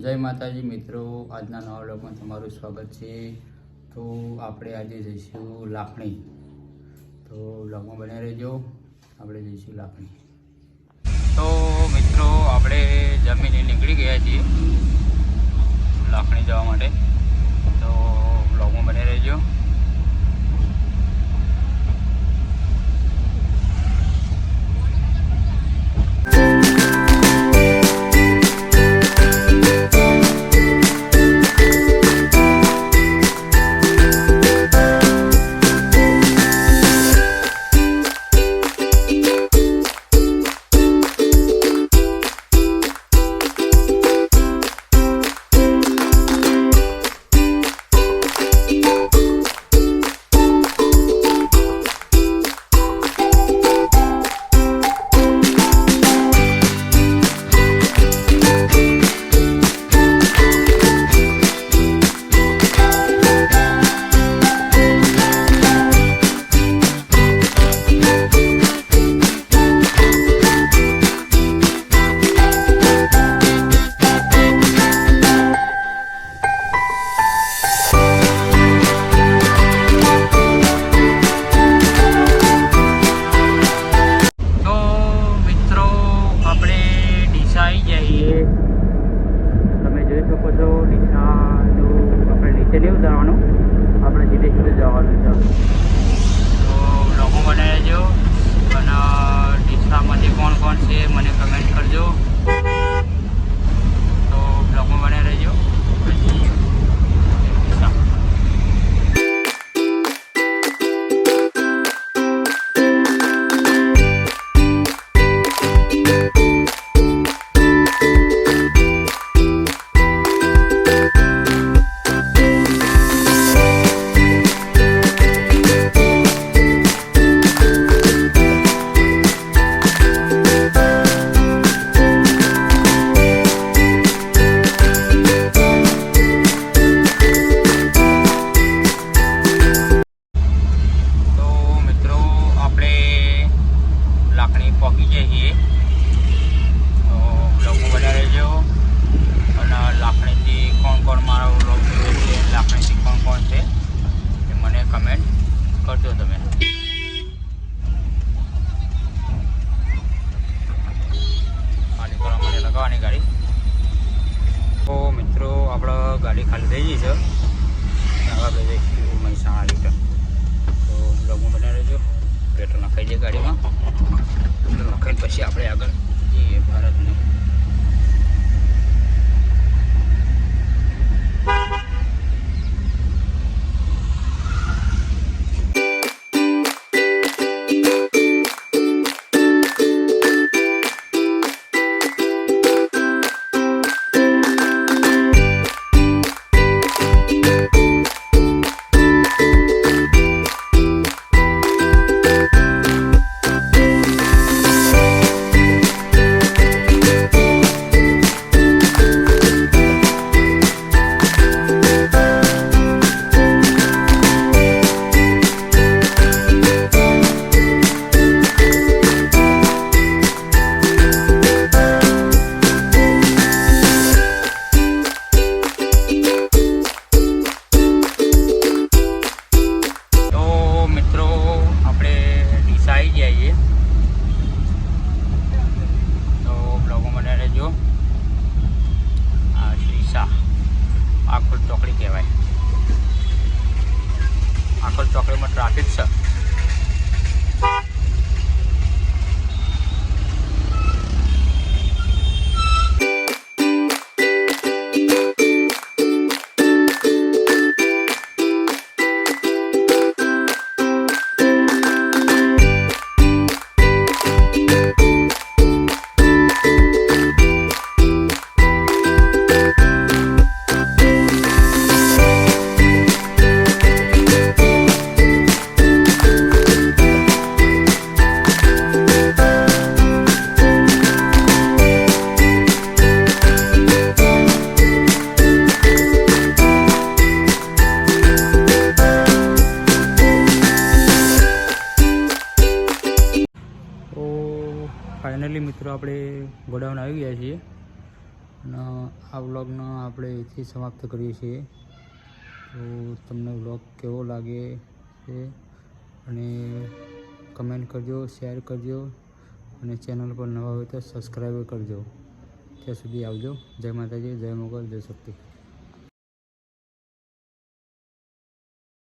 જય માતાજી મિત્રો, આજના નવા વ્લોગમાં તમારું સ્વાગત છે। તો આપણે આજે જઈશું લાખણી, તો વ્લોગમાં બન્યા રહેજો। આપણે જઈશું લાખણી। તો મિત્રો આપણે જમીને નીકળી ગયા છીએ લાખણી જવા માટે, તો વ્લોગમાં બન્યા રહેજો। તમે જોઈ શકો છો ડીસાનું આપણે નીચે નહીં ઉતારવાનું, આપણે સીધે સીધે જવાનું છે। તો લોકો બનાવી રહેજો અને ડીસામાંથી કોણ કોણ છે મને કમેન્ટ કરજો। તો લોકો બનાવી રહેજો। પહોંચી જઈએ તો બ્લોગમાં બન્યા રહેજો અને લાખણીથી કોણ કોણ મારો બ્લોગ જોવે છે, લાખણીથી કોણ કોણ છે એ મને કમેન્ટ કરજો તમે। ખાલી કરવા માટે લગાવવાની ગાડી। તો મિત્રો આપણે ગાડી ખાલી થઈ ગઈ છે, આપણે જઈશું મહેસાણા રિટર્ન। તો બ્લોગમાં બન્યા રહેજો। પેટ્રોલ નખાઈ જાય ગાડીમાં, નખાઈને પછી આપણે આગળ જઈએ ભારતનું। આખોલ ચોકડી કહેવાય, આખોલ ચોકડીમાં ટ્રાફિક છે। ફાઇનલી મિત્રો આપણે ગોડાઉન આવી ગયા છીએ અને આ વ્લોગને આપણે એથી સમાપ્ત કરીએ છીએ. તો તમને વ્લોગ કેવો લાગે છે અને કમેન્ટ કરજો, શેર કરજો અને ચેનલ પર નવા હોય તો સબસ્ક્રાઈબ કરજો. ત્યાં સુધી આવજો. જય માતાજી, જય મોગલ, જય શક્તિ.